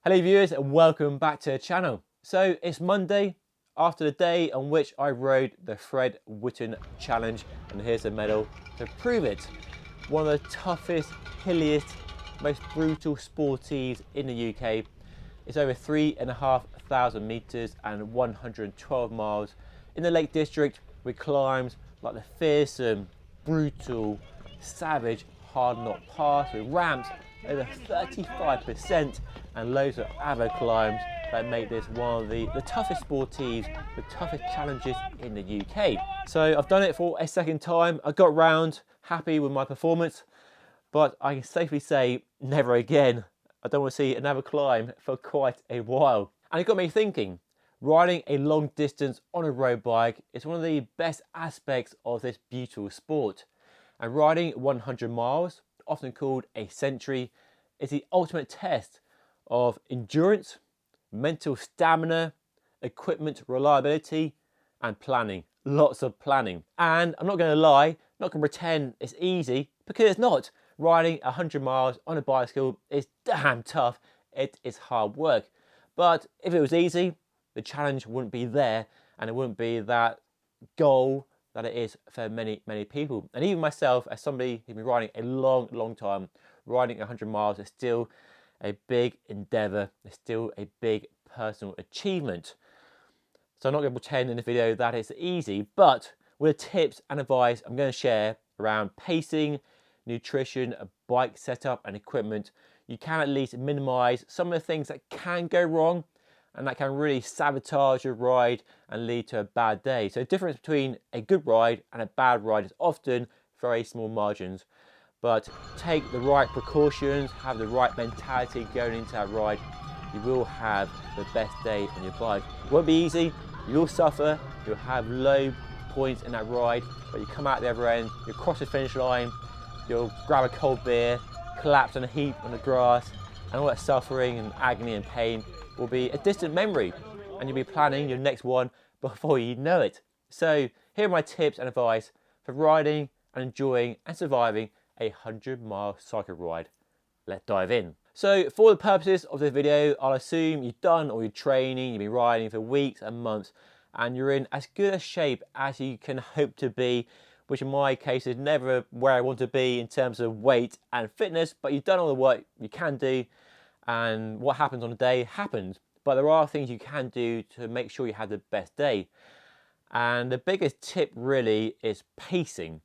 Hello viewers and welcome back to the channel. So it's Monday after the day on which I rode the Fred Whitton challenge, and here's the medal to prove it. One of the toughest, hilliest, most brutal sportives in the UK. It's over 3,500 meters and 112 miles in the Lake District with climbs like the fearsome, brutal, savage hard knock pass with ramps over 35% and loads of other climbs that make this one of the toughest sportives, the toughest challenges in the UK. So I've done it for a second time. I got round, happy with my performance, but I can safely say never again. I don't want to see another climb for quite a while. And it got me thinking, riding a long distance on a road bike is one of the best aspects of this beautiful sport. And riding 100 miles, often called a century, is the ultimate test of endurance, mental stamina, equipment reliability, and planning. Lots of planning. And I'm not going to lie, not going to pretend it's easy, because it's not. Riding 100 miles on a bicycle is damn tough. It is hard work. But if it was easy, the challenge wouldn't be there, and it wouldn't be that goal that it is for many people. And even myself, as somebody who's been riding a long time, riding 100 miles is still a big endeavor. It's still a big personal achievement. So I'm not going to pretend in this video that it's easy, but with the tips and advice I'm going to share around pacing, nutrition, bike setup and equipment, you can at least minimize some of the things that can go wrong and that can really sabotage your ride and lead to a bad day. So the difference between a good ride and a bad ride is often very small margins. But take the right precautions, have the right mentality going into that ride, you will have the best day on your bike. It won't be easy, you'll suffer, you'll have low points in that ride, but you come out the other end, you'll cross the finish line, you'll grab a cold beer, collapse on a heap on the grass, and all that suffering and agony and pain will be a distant memory, and you'll be planning your next one before you know it. So here are my tips and advice for riding and enjoying and surviving a 100-mile cycle ride. Let's dive in. So for the purposes of this video, I'll assume you've done all your training, you've been riding for weeks and months, and you're in as good a shape as you can hope to be, which in my case is never where I want to be in terms of weight and fitness, but you've done all the work you can do, and what happens on the day happens. But there are things you can do to make sure you have the best day. And the biggest tip really is pacing.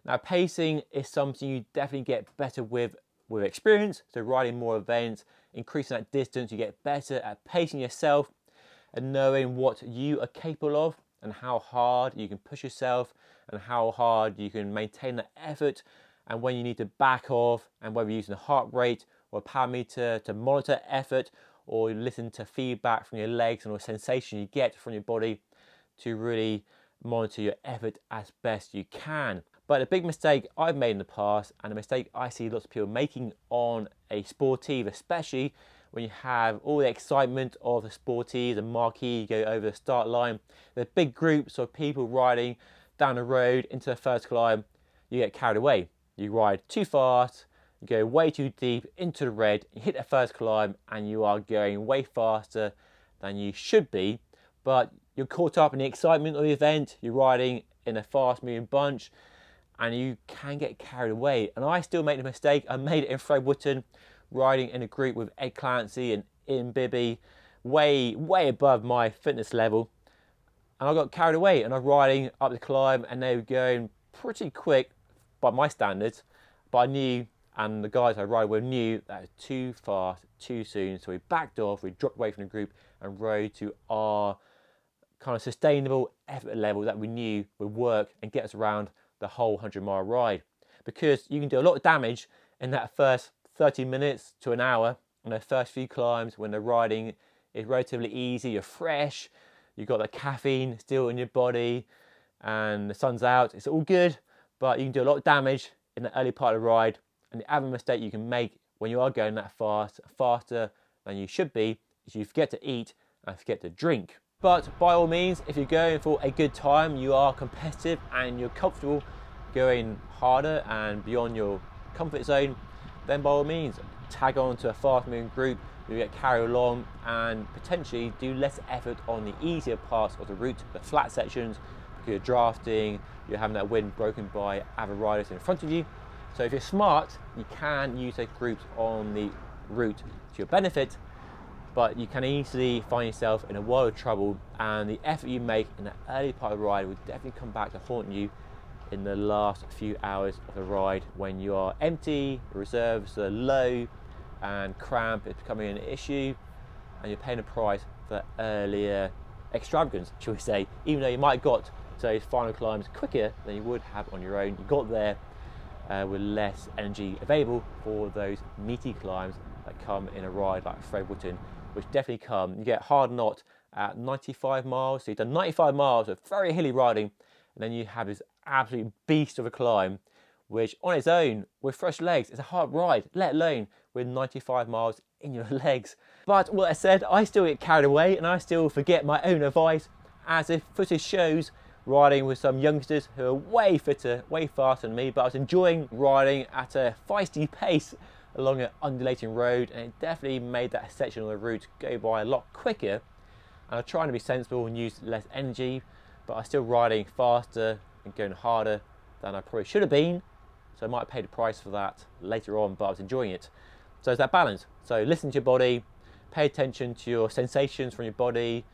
Now pacing is something you definitely get better with experience. So riding more events, increasing that distance, you get better at pacing yourself and knowing what you are capable of and how hard you can push yourself and how hard you can maintain that effort, and when you need to back off, and whether you're using a heart rate or a power meter to monitor effort, or you listen to feedback from your legs and the sensation you get from your body to really monitor your effort as best you can. But a big mistake I've made in the past, and a mistake I see lots of people making on a sportive, especially when you have all the excitement of the sportive, the marquee, you go over the start line, the big groups of people riding down the road into the first climb, you get carried away. You ride too fast, you go way too deep into the red, you hit the first climb and you are going way faster than you should be, but you're caught up in the excitement of the event, you're riding in a fast moving bunch, and you can get carried away. And I still make the mistake. I made it in Fred Whitton, riding in a group with Ed Clancy and Ian Bibby, way above my fitness level. And I got carried away, and I was riding up the climb and they were going pretty quick by my standards, but I knew, and the guys I ride with knew, that it was too fast, too soon. So we backed off, we dropped away from the group and rode to our kind of sustainable effort level that we knew would work and get us around the whole 100-mile ride. Because you can do a lot of damage in that first 30 minutes to an hour on those first few climbs when the riding is relatively easy, you're fresh, you've got the caffeine still in your body and the sun's out, it's all good, but you can do a lot of damage in the early part of the ride. And the other mistake you can make when you are going that fast, faster than you should be, is you forget to eat and forget to drink. But by all means, if you're going for a good time, you are competitive and you're comfortable going harder and beyond your comfort zone, then by all means, tag on to a fast moving group you get carried along and potentially do less effort on the easier parts of the route, the flat sections, because you're drafting, you're having that wind broken by other riders in front of you. So if you're smart, you can use those groups on the route to your benefit, but you can easily find yourself in a world of trouble, and the effort you make in the early part of the ride will definitely come back to haunt you in the last few hours of the ride when you are empty, reserves are low, and cramp is becoming an issue, and you're paying a price for earlier extravagance, shall we say, even though you might have got to those final climbs quicker than you would have on your own. You got there with less energy available for those meaty climbs that come in a ride like Fred Whitton, which definitely come. You get hard knot at 95 miles, so you've done 95 miles of very hilly riding, and then you have this absolute beast of a climb, which on its own, with fresh legs, is a hard ride, let alone with 95 miles in your legs. But what I said, I still get carried away and I still forget my own advice, as if footage shows riding with some youngsters who are way fitter, way faster than me, but I was enjoying riding at a feisty pace along an undulating road, and it definitely made that section of the route go by a lot quicker. And I'm trying to be sensible and use less energy, but I'm still riding faster and going harder than I probably should have been. So I might pay the price for that later on, but I was enjoying it. So it's that balance. So listen to your body, pay attention to your sensations from your body,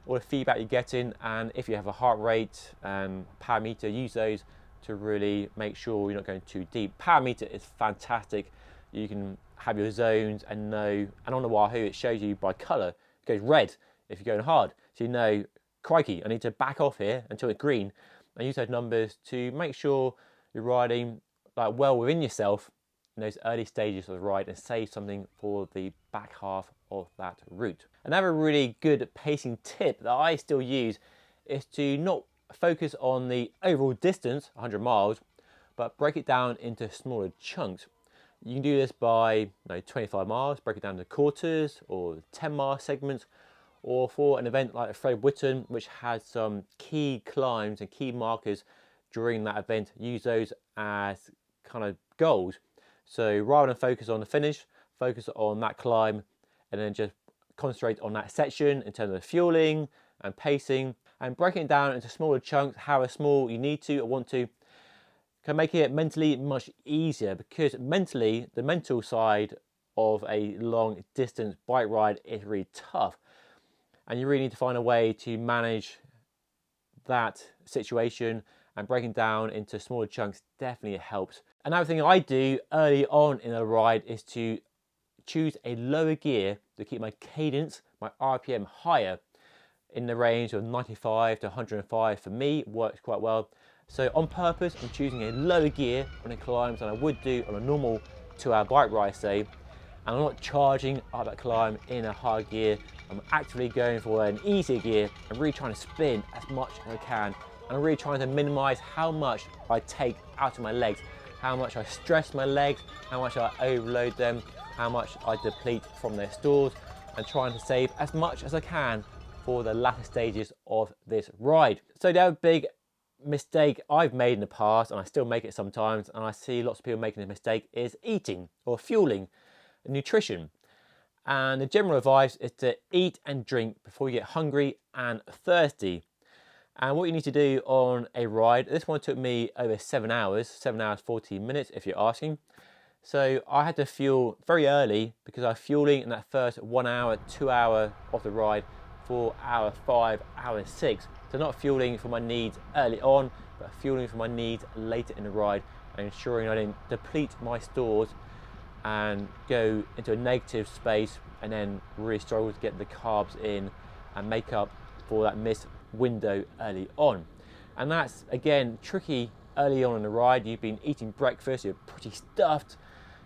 all the feedback you're getting, and if you have a heart rate and power meter, use those to really make sure you're not going too deep. Power meter is fantastic. You can have your zones and know, and on the Wahoo it shows you by colour. It goes red if you're going hard, so you know, crikey, I need to back off here until it's green, and use those numbers to make sure you're riding like well within yourself in those early stages of the ride and save something for the back half of that route. Another really good pacing tip that I still use is to not focus on the overall distance, 100 miles, but break it down into smaller chunks. You can do this by 25 miles, break it down into quarters or 10-mile segments, or for an event like Fred Whitton, which has some key climbs and key markers during that event, use those as kind of goals. So rather than focus on the finish, focus on that climb, and then just concentrate on that section in terms of fueling and pacing, and breaking it down into smaller chunks, however small you need to or want to, can make it mentally much easier, because mentally, the mental side of a long distance bike ride is really tough, and you really need to find a way to manage that situation, and breaking down into smaller chunks definitely helps. Another thing I do early on in a ride is to choose a lower gear to keep my cadence, my RPM higher, in the range of 95 to 105 for me works quite well. So on purpose, I'm choosing a lower gear on the climbs than I would do on a normal 2-hour bike ride, say, and I'm not charging up that climb in a hard gear. I'm actively going for an easier gear and really trying to spin as much as I can. And I'm really trying to minimize how much I take out of my legs, how much I stress my legs, how much I overload them, how much I deplete from their stores, and trying to save as much as I can for the latter stages of this ride. So the other big mistake I've made in the past, and I still make it sometimes, and I see lots of people making this mistake, is eating or fueling, nutrition. And the general advice is to eat and drink before you get hungry and thirsty. And what you need to do on a ride, this one took me over 7 hours, 14 minutes if you're asking. So I had to fuel very early because I was fueling in that first 1 hour, 2 hour of the ride for hour 5, hour 6. So not fueling for my needs early on, but fueling for my needs later in the ride, and ensuring I didn't deplete my stores and go into a negative space and then really struggle to get the carbs in and make up for that missed window early on. And that's again tricky early on in the ride. You've been eating breakfast, you're pretty stuffed,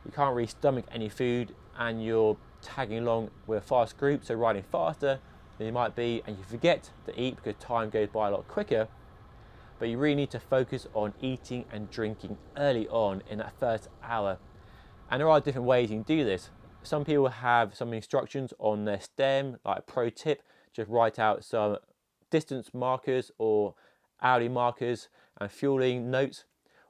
you can't really stomach any food, and you're tagging along with a fast group, so riding faster than you might be, and you forget to eat because time goes by a lot quicker. But you really need to focus on eating and drinking early on in that first hour. And there are different ways you can do this. Some people have some instructions on their stem, like a pro tip, just write out some distance markers or hourly markers and fueling notes.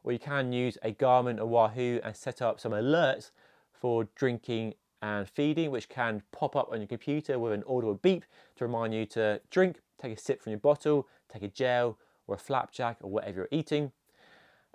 Or you can use a Garmin or Wahoo and set up some alerts for drinking and feeding, which can pop up on your computer with an audible beep to remind you to drink, take a sip from your bottle, take a gel or a flapjack or whatever you're eating.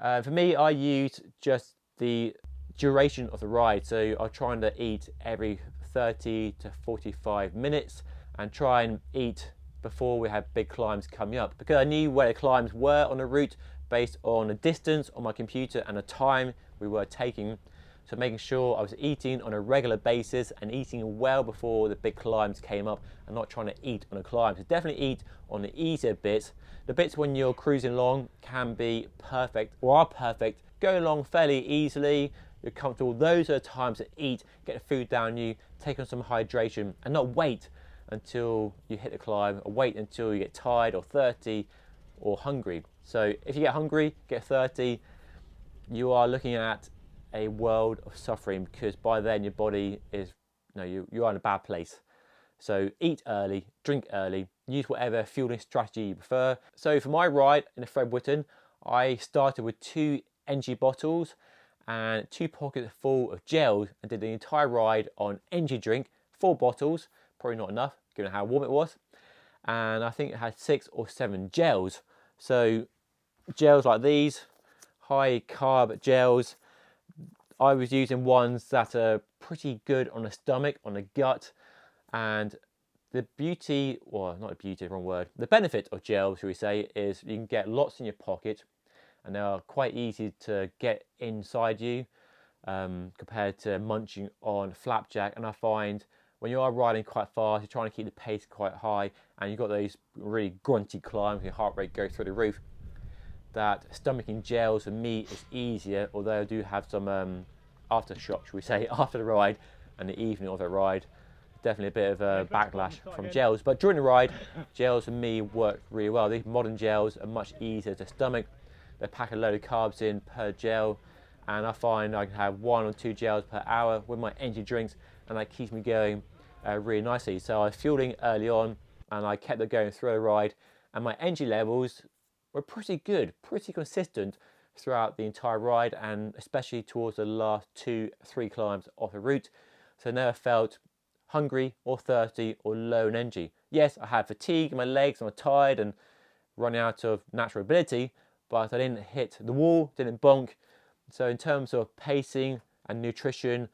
For me, I use just the duration of the ride, so I'm trying to eat every 30 to 45 minutes and try and eat before we have big climbs coming up, because I knew where the climbs were on the route based on the distance on my computer and the time we were taking. So making sure I was eating on a regular basis and eating well before the big climbs came up and not trying to eat on a climb. So definitely eat on the easier bits. The bits when you're cruising along can be perfect or are perfect. Go along fairly easily, you're comfortable. Those are the times to eat, get the food down you, take on some hydration and not wait until you hit the climb or wait until you get tired or thirsty or hungry. So if you get hungry, get thirsty, you are looking at a world of suffering, because by then your body is, you are in a bad place. So eat early, drink early, use whatever fueling strategy you prefer. So for my ride in the Fred Whitton, I started with 2 energy bottles and 2 pockets full of gels and did the entire ride on energy drink, 4 bottles, probably not enough given how warm it was. And I think it had 6 or 7 gels. So gels like these, high carb gels, I was using ones that are pretty good on the stomach, on the gut, and the beauty, well, not the beauty, wrong word, the benefit of gels, shall we say, is you can get lots in your pocket and they are quite easy to get inside you compared to munching on flapjack. And I find when you are riding quite fast, you're trying to keep the pace quite high and you've got those really grunty climbs, your heart rate goes through the roof, that stomaching gels for me is easier, although I do have some aftershock, should we say, after the ride and the evening of the ride. Definitely a bit of a backlash from gels, but during the ride, gels for me work really well. These modern gels are much easier to stomach. They pack a load of carbs in per gel, and I find I can have 1 or 2 gels per hour with my energy drinks, and that keeps me going really nicely. So I was fueling early on, and I kept it going through the ride, and my energy levels were pretty good, pretty consistent throughout the entire ride, and especially towards the last 2-3 climbs of the route. So I never felt hungry or thirsty or low in energy. Yes, I had fatigue in my legs, and I'm tired and running out of natural ability, but I didn't hit the wall, didn't bonk. So in terms of pacing and nutrition,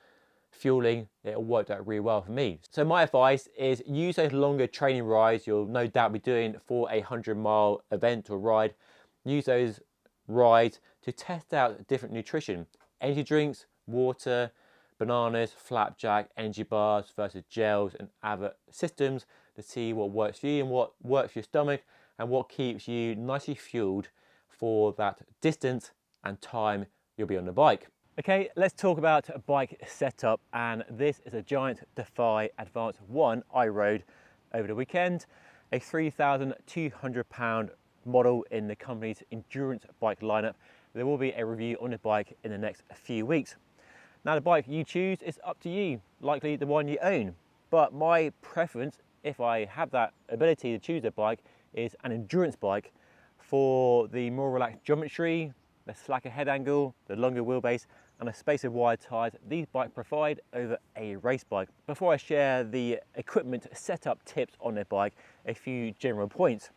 fueling, it all worked out really well for me. So my advice is use those longer training rides you'll no doubt be doing for a 100-mile event or ride. Use those rides to test out different nutrition. Energy drinks, water, bananas, flapjack, energy bars versus gels and other systems to see what works for you and what works for your stomach and what keeps you nicely fueled for that distance and time you'll be on the bike. Okay, let's talk about a bike setup, and this is a Giant Defy Advance 1 I rode over the weekend, a 3,200 pound model in the company's endurance bike lineup. There will be a review on the bike in the next few weeks. Now the bike you choose is up to you, likely the one you own, but my preference, if I have that ability to choose a bike, is an endurance bike for the more relaxed geometry, the slacker head angle, the longer wheelbase and a space of wide tyres these bikes provide over a race bike. Before I share the equipment setup tips on their bike, a few general points.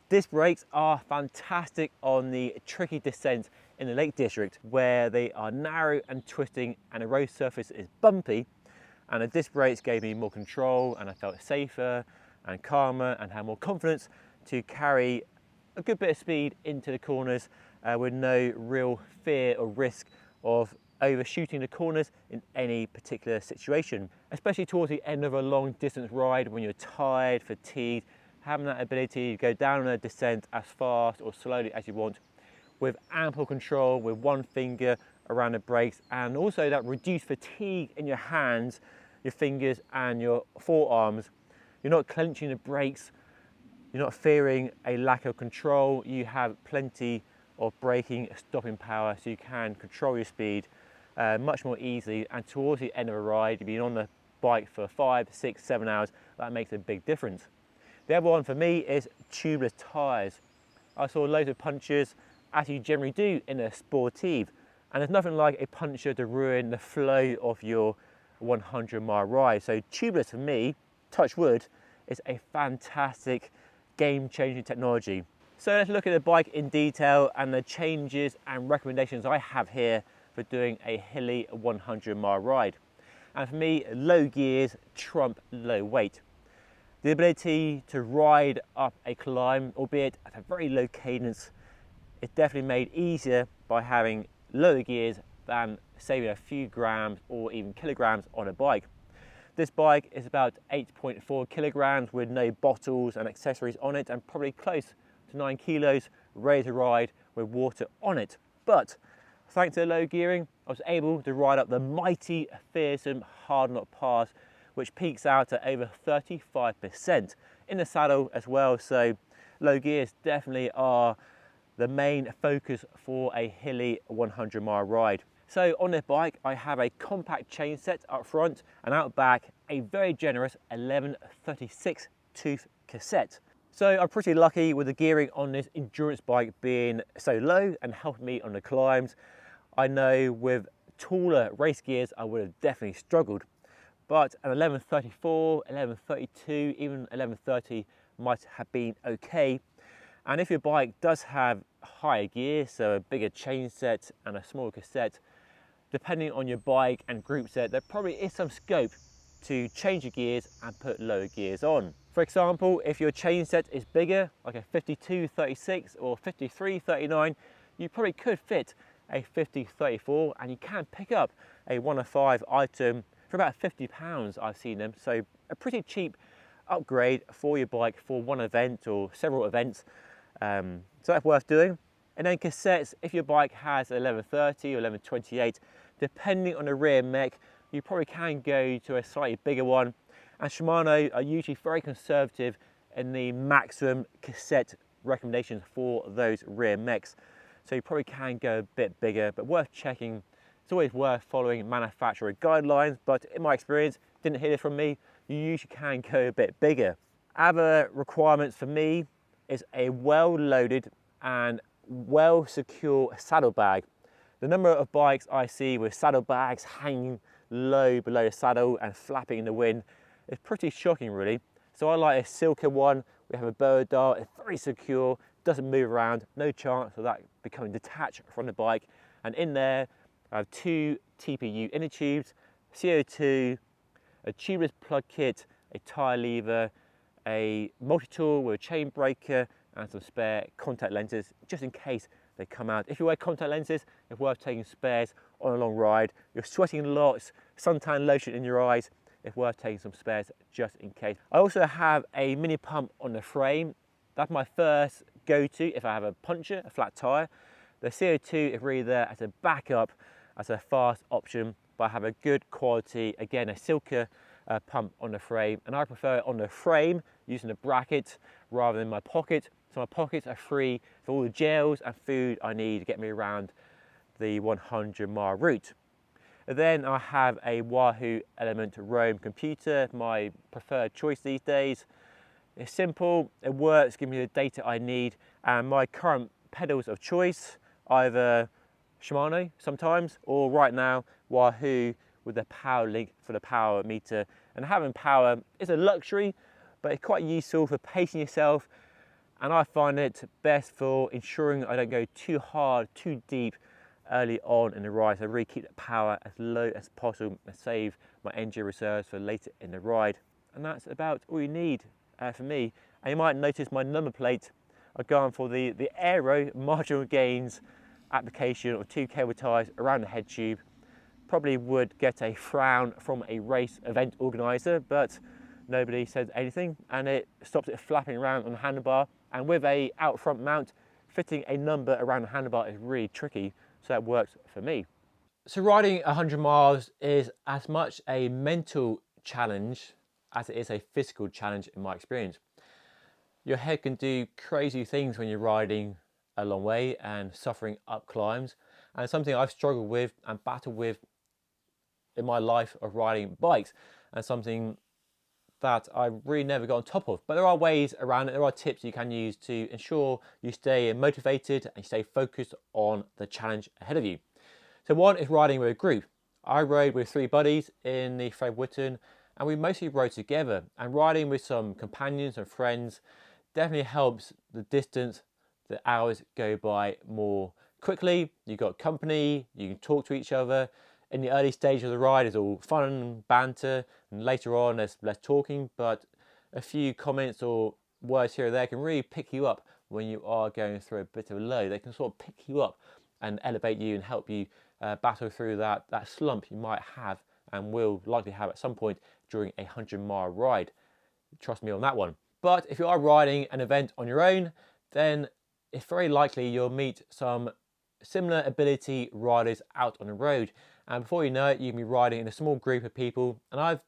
Disc brakes are fantastic on the tricky descents in the Lake District where they are narrow and twisting and the road surface is bumpy, and the disc brakes gave me more control and I felt safer and calmer and had more confidence to carry a good bit of speed into the corners with no real fear or risk of overshooting the corners in any particular situation. Especially towards the end of a long distance ride when you're tired, fatigued, having that ability to go down a descent as fast or slowly as you want with ample control with one finger around the brakes, and also that reduced fatigue in your hands, your fingers and your forearms. You're not clenching the brakes, you're not fearing a lack of control, you have plenty of braking stopping power so you can control your speed much more easily, and towards the end of a ride, you've been on the bike for 5, 6, 7 hours, that makes a big difference. The other one for me is tubeless tyres. I saw loads of punchers, as you generally do in a sportive, and there's nothing like a puncture to ruin the flow of your 100-mile ride. So tubeless for me, touch wood, is a fantastic game-changing technology. So let's look at the bike in detail and the changes and recommendations I have here for doing a hilly 100-mile ride. And for me, low gears trump low weight. The ability to ride up a climb, albeit at a very low cadence, is definitely made easier by having lower gears than saving a few grams or even kilograms on a bike. This bike is about 8.4 kilograms with no bottles and accessories on it, and probably close to 9 kilos ready to ride with water on it. But thanks to the low gearing, I was able to ride up the mighty, fearsome Hard Knock Pass, which peaks out at over 35% in the saddle as well. So low gears definitely are the main focus for a hilly 100-mile ride. So on this bike, I have a compact chain set up front, and out back, a very generous 1136 tooth cassette. So I'm pretty lucky with the gearing on this endurance bike being so low and helping me on the climbs. I know with taller race gears, I would have definitely struggled, but an 1134, 1132, even 1130 might have been okay. And if your bike does have higher gear, so a bigger chain set and a smaller cassette, depending on your bike and group set, there probably is some scope to change your gears and put lower gears on. For example, if your chain set is bigger, like a 5236 or 5339, you probably could fit a 5034, and you can pick up a 105 item for about £50, I've seen them. So a pretty cheap upgrade for your bike for one event or several events. So that's worth doing. And then cassettes, if your bike has 1130 or 1128, depending on the rear mech, you probably can go to a slightly bigger one. And Shimano are usually very conservative in the maximum cassette recommendations for those rear mechs. So you probably can go a bit bigger, but worth checking. It's always worth following manufacturer guidelines, but in my experience, didn't hear this from me, you usually can go a bit bigger. Other requirements for me is a well-loaded and well-secure saddlebag. The number of bikes I see with saddlebags hanging low below the saddle and flapping in the wind is pretty shocking, really. So I like a Silka one. We have a boa dart, it's very secure, doesn't move around, no chance of that becoming detached from the bike. And in there, I have 2 TPU inner tubes, CO2, a tubeless plug kit, a tyre lever, a multi-tool with a chain breaker, and some spare contact lenses, just in case they come out. If you wear contact lenses, it's worth taking spares on a long ride. You're sweating lots, suntan lotion in your eyes, it's worth taking some spares just in case. I also have a mini pump on the frame. That's my first go-to if I have a puncture, a flat tyre. The CO2 is really there as a backup, as a fast option, but I have a good quality, again, a Silka pump on the frame, and I prefer it on the frame using a bracket rather than my pocket. So my pockets are free for all the gels and food I need to get me around the 100-mile route. And then I have a Wahoo Element Roam computer, my preferred choice these days. It's simple, it works, gives me the data I need, and my current pedals of choice, either Shimano sometimes, or right now Wahoo with the power link for the power meter. And having power is a luxury, but it's quite useful for pacing yourself, and I find it best for ensuring I don't go too hard, too deep early on in the ride. So I really keep the power as low as possible and save my engine reserves for later in the ride. And that's about all you need for me. And you might notice my number plate, I've gone for the Aero Marginal Gains application of 2 cable ties around the head tube. Probably would get a frown from a race event organizer, but nobody said anything, and it stops it flapping around on the handlebar. And with a out front mount, fitting a number around the handlebar is really tricky, so that works for me. So riding 100 miles is as much a mental challenge as it is a physical challenge in my experience. Your head can do crazy things when you're riding a long way and suffering up climbs, and it's something I've struggled with and battled with in my life of riding bikes, and something that I really never got on top of. But there are ways around it, there are tips you can use to ensure you stay motivated and stay focused on the challenge ahead of you. So one is riding with a group. I rode with 3 buddies in the Fred Whitton, and we mostly rode together, and riding with some companions and friends definitely helps the distance, the hours go by more quickly. You've got company, you can talk to each other. In the early stage of the ride, it's all fun and banter, and later on there's less talking, but a few comments or words here or there can really pick you up when you are going through a bit of a low. They can sort of pick you up and elevate you and help you battle through that slump you might have and will likely have at some point during a 100-mile ride. Trust me on that one. But if you are riding an event on your own, then it's very likely you'll meet some similar ability riders out on the road. And before you know it, you can be riding in a small group of people. And I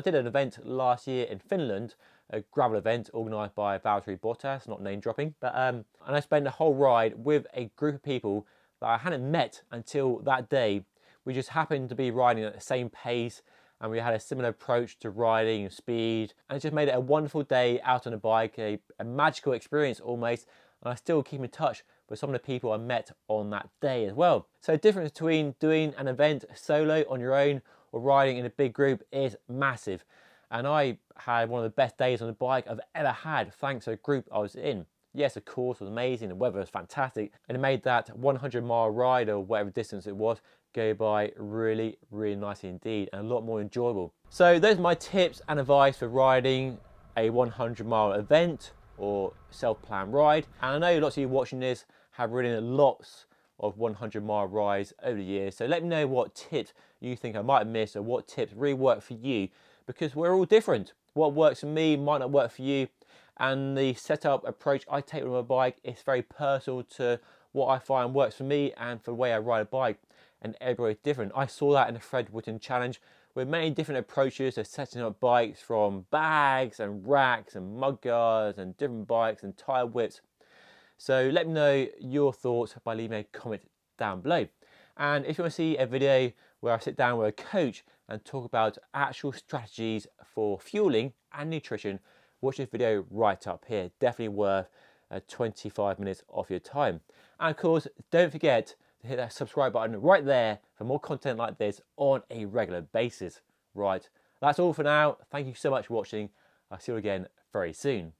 did an event last year in Finland, a gravel event organised by Valtteri Bottas, not name dropping. But and I spent the whole ride with a group of people that I hadn't met until that day. We just happened to be riding at the same pace, and we had a similar approach to riding and speed, and it just made it a wonderful day out on a bike, a magical experience almost, and I still keep in touch with some of the people I met on that day as well. So the difference between doing an event solo on your own or riding in a big group is massive, and I had one of the best days on the bike I've ever had thanks to the group I was in. Yes, of course, it was amazing, the weather was fantastic, and it made that 100-mile ride or whatever distance it was go by really, really nicely indeed, and a lot more enjoyable. So those are my tips and advice for riding a 100-mile event or self-planned ride. And I know lots of you watching this have ridden lots of 100-mile rides over the years, so let me know what tips you think I might have missed or what tips really work for you, because we're all different. What works for me might not work for you, and the setup approach I take with my bike is very personal to what I find works for me and for the way I ride a bike, and everybody's different. I saw that in the Fred Whitton challenge with many different approaches to setting up bikes, from bags and racks and mud guards and different bikes and tyre widths. So let me know your thoughts by leaving a comment down below. And if you want to see a video where I sit down with a coach and talk about actual strategies for fueling and nutrition, watch this video right up here. Definitely worth 25 minutes of your time. And of course, don't forget to hit that subscribe button right there for more content like this on a regular basis. Right, that's all for now. Thank you so much for watching. I'll see you again very soon.